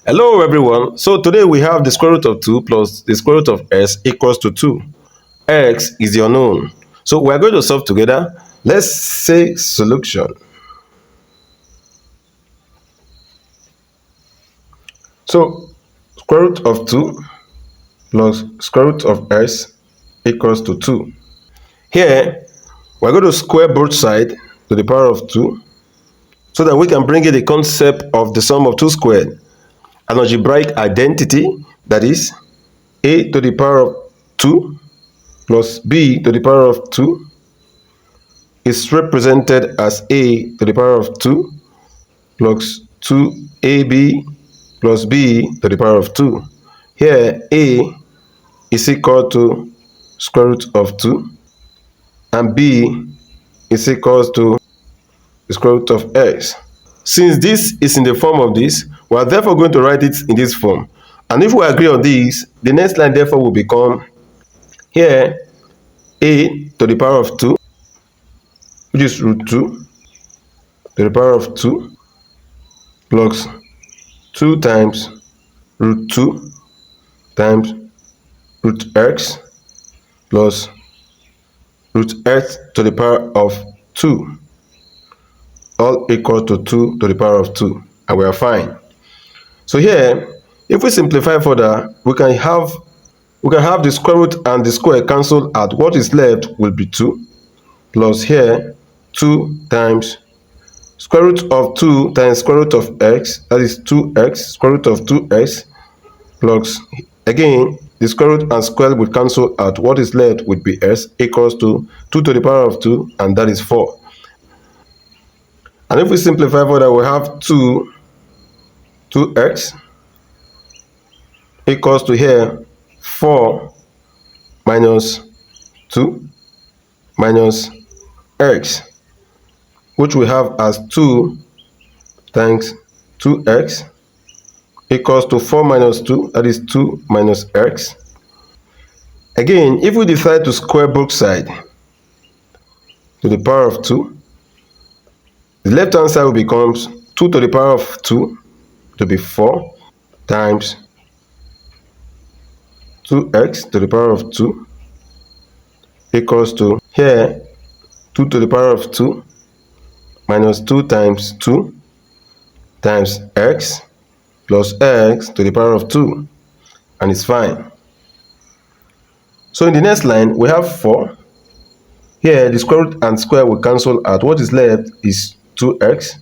Hello everyone. So today we have the square root of 2 plus the square root of s equals to 2. X is the unknown. So we are going to solve together. Let's say solution. So square root of 2 plus square root of s equals to 2. Here we are going to square both sides to the power of 2 so that we can bring in the concept of the sum of 2 squared. An algebraic identity, that is a to the power of 2 plus b to the power of 2 is represented as a to the power of 2 plus 2ab plus b to the power of 2. Here a is equal to square root of 2 and b is equal to the square root of x. Since this is in the form of this, we are therefore going to write it in this form. And if we agree on this, the next line therefore will become here a to the power of 2, which is root 2 to the power of 2 plus 2 times root 2 times root x plus root x to the power of 2, all equal to 2 to the power of 2, and we are fine. So here, if we simplify further, we can have the square root and the square cancel out. What is left will be 2 plus here 2 times square root of 2 times square root of x, that is 2x, square root of 2x plus again the square root and square will cancel out. What is left would be s equals to 2 to the power of 2, and that is 4. And if we simplify further, we have 2x equals to here 4 minus 2 minus x, which we have as 2 times 2x equals to 4 minus 2, that is 2 minus x. Again, if we decide to square both sides to the power of 2, the left hand side will become 2 to the power of 2 to be 4 times 2x to the power of 2 equals to here 2 to the power of 2 minus 2 times 2 times x plus x to the power of 2, and it's fine. So in the next line we have 4. Here the square root and square will cancel out. What is left is 2x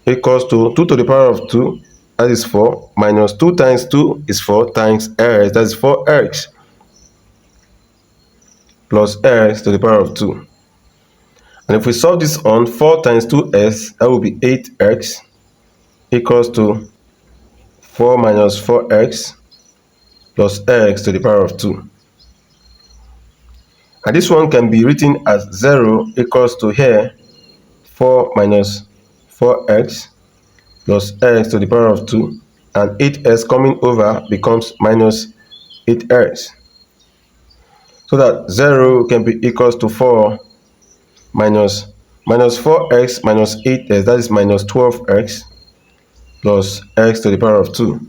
equals to 2 to the power of 2, that is 4, minus 2 times 2 is 4 times x, that is 4x plus x to the power of 2. And if we solve this on 4 times 2x, that will be 8x equals to 4 minus 4x plus x to the power of 2. And this one can be written as 0 equals to here 4 minus 4x plus x to the power of 2, and 8x coming over becomes minus 8x. So that 0 can be equals to 4 minus 4x minus 8x, that is minus 12x plus x to the power of 2.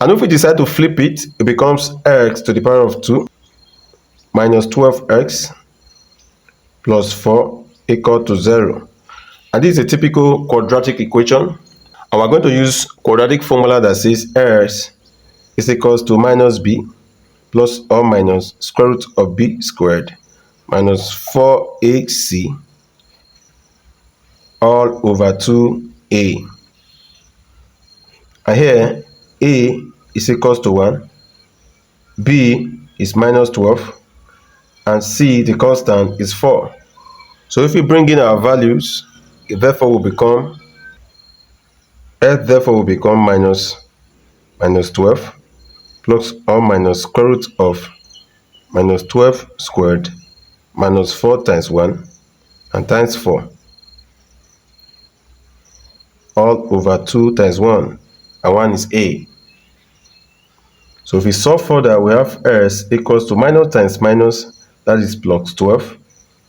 And if we decide to flip it, it becomes x to the power of 2 minus 12x plus 4 equal to 0. And this is a typical quadratic equation. And we're going to use quadratic formula that says s is equals to minus b plus or minus square root of b squared minus 4ac all over 2a. And here a is equals to 1, b is minus 12, and c, the constant, is 4. So if we bring in our values, it therefore will become minus 12 plus or minus square root of minus 12 squared minus 4 times 1 and times 4 all over 2 times 1, and 1 is a. So if we solve further, we have s equals to minus times minus, that is plus 12,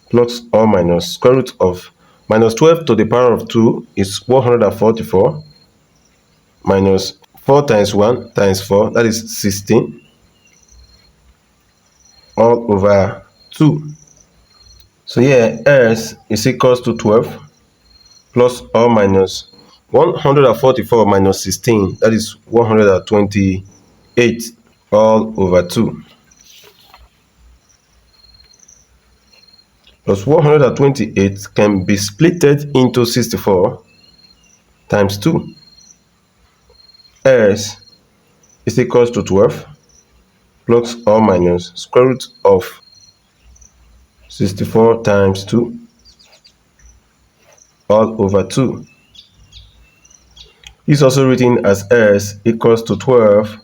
plus or minus square root of minus 12 to the power of 2 is 144 minus 4 times 1 times 4, that is 16, all over 2. So here s is equals to 12 plus or minus 144 minus 16, that is 128, all over 2. Plus 128 can be splitted into 64 times 2. S is equals to 12 plus or minus square root of 64 times 2, all over 2. This is also written as S equals to 12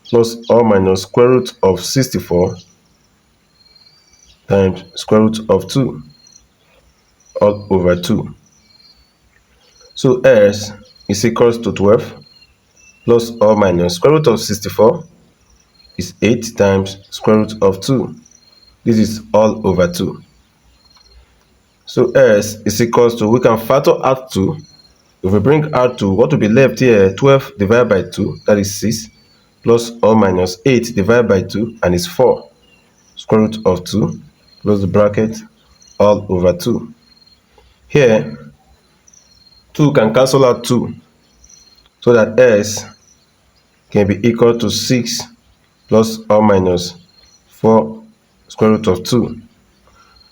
plus or minus square root of 64 times square root of 2, all over 2. So S is equals to 12 plus or minus square root of 64 is 8 times square root of 2. This is all over 2. So S is equals to, we can factor out 2. If we bring out 2, what will be left here? 12 divided by 2, that is 6, plus or minus 8 divided by 2, and is 4. Square root of 2, close the bracket, all over 2. Here, 2 can cancel out 2, so that S can be equal to 6 plus or minus 4 square root of 2.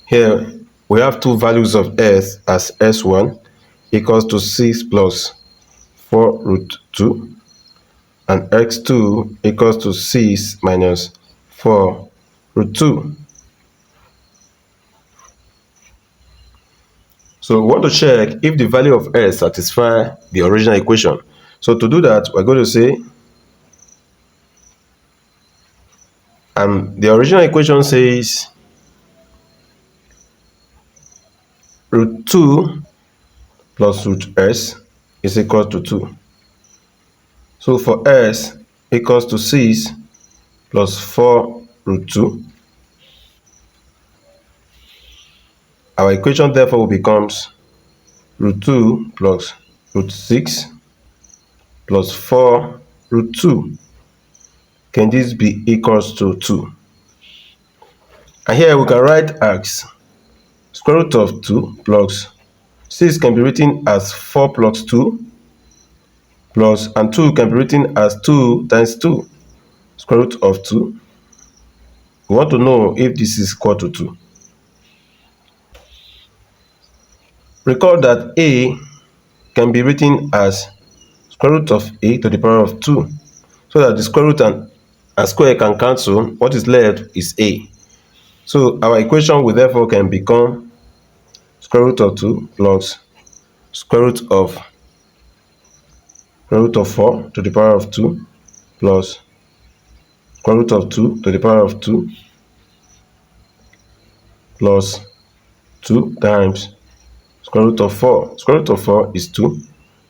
Here, we have two values of S as S1 equals to 6 plus 4 root 2, and x2 equals to 6 minus 4 root 2. So we want to check if the value of S satisfies the original equation. So to do that, we're going to say, the original equation says root 2 plus root S is equal to 2. So for S equals to 6 plus 4 root 2, our equation therefore becomes root 2 plus root 6 plus 4 root 2. Can this be equals to 2? And here we can write as square root of 2 plus 6 can be written as 4 plus 2 plus, and 2 can be written as 2 times 2, square root of 2. We want to know if this is equal to 2. Recall that a can be written as square root of a to the power of 2, so that the square root and square can cancel. What is left is a. So our equation will therefore can become square root of 2 plus square root of 4 to the power of 2 plus square root of 2 to the power of 2 plus 2 times square root of 4. Square root of 4 is 2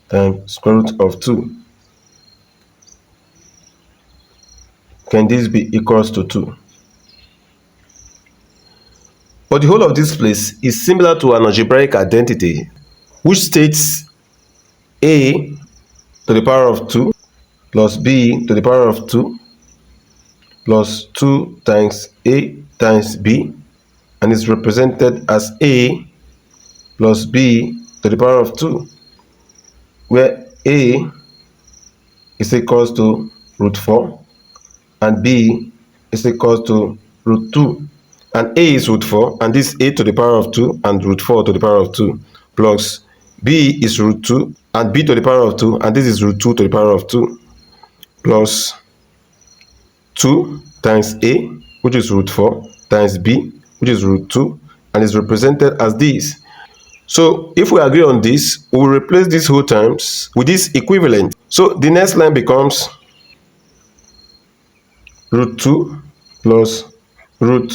times square root of 2. Can this be equals to 2? But the whole of this place is similar to an algebraic identity, which states a to the power of 2 plus b to the power of 2 plus 2 times a times b, and is represented as a plus b to the power of 2, where a is equals to root 4 and b is equals to root 2. And a is root 4, and this a to the power of 2 and root 4 to the power of 2, plus b is root 2 and b to the power of 2, and this is root 2 to the power of 2, plus 2 times a, which is root 4, times b, which is root 2, and is represented as this. So if we agree on this, we will replace these whole terms with this equivalent. So the next line becomes root 2 plus root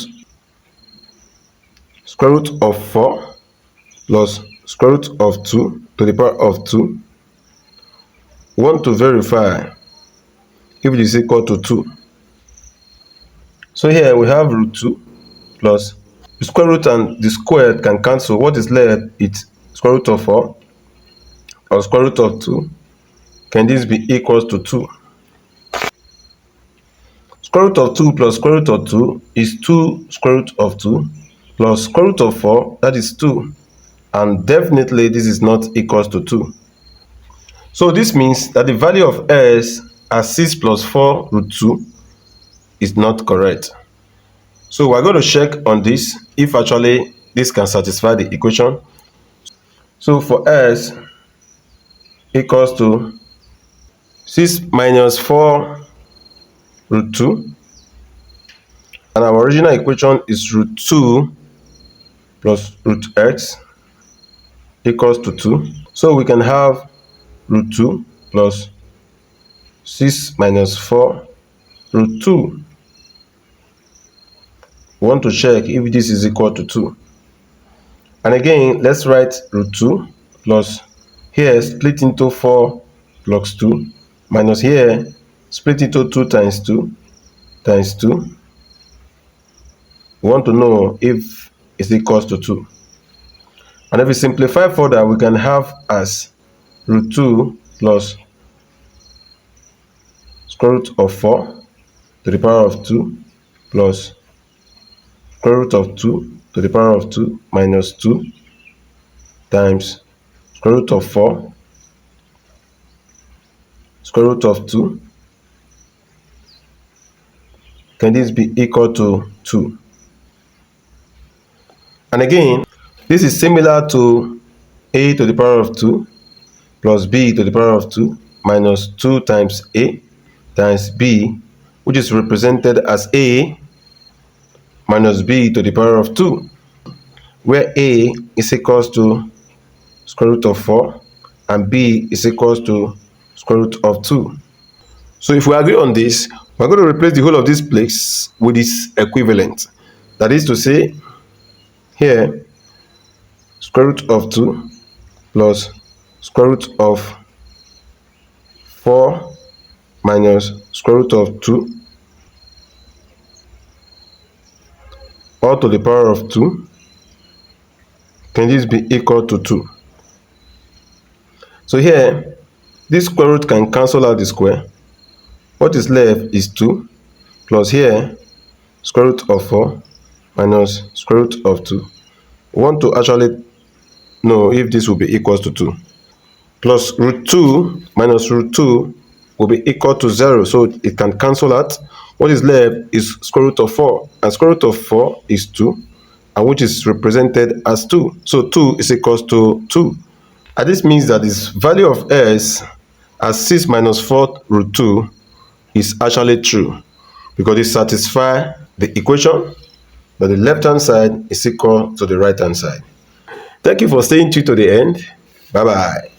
square root of 4 plus square root of 2 to the power of 2. We want to verify if it is equal to 2. So here we have root 2 plus the square root and the squared can cancel. What is left is square root of 4 or square root of 2 Can this be equals to 2? Square root of 2 plus square root of 2 is 2 square root of 2 plus square root of 4, that is 2. And definitely this is not equals to 2. So this means that the value of s as 6 plus 4 root 2 is not correct. So we're going to check on this if actually this can satisfy the equation. So for s equals to 6 minus 4 root 2, and our original equation is root 2 plus root x equals to 2. So we can have root 2 plus 6 minus 4 root 2. We want to check if this is equal to 2. And again, let's write root 2 plus here split into 4 plus 2 minus here split into 2 times 2 times 2. We want to know if it's equals to 2. And if we simplify further, we can have as root 2 plus square root of 4 to the power of 2 plus square root of 2 to the power of 2 minus 2 times square root of 4 square root of 2. Can this be equal to 2? And again, this is similar to a to the power of 2 plus b to the power of 2 minus 2 times a times b, which is represented as a minus b to the power of 2, where a is equals to square root of 4 and b is equals to square root of 2. So if we agree on this, we're going to replace the whole of this place with its equivalent. That is to say, here, square root of 2 plus square root of 4 minus square root of 2 all to the power of 2. Can this be equal to 2? So here, this square root can cancel out the square. What is left is 2 plus here square root of 4 minus square root of 2. We want to actually know if this will be equals to 2. Plus root 2 minus root 2 will be equal to 0, so it can cancel out. What is left is square root of 4, and square root of 4 is 2, and which is represented as 2. So 2 is equals to 2. And this means that this value of s as 6 minus 4 root 2 is actually true, because it satisfies the equation that the left hand side is equal to the right hand side. Thank you for staying tuned to the end. Bye bye.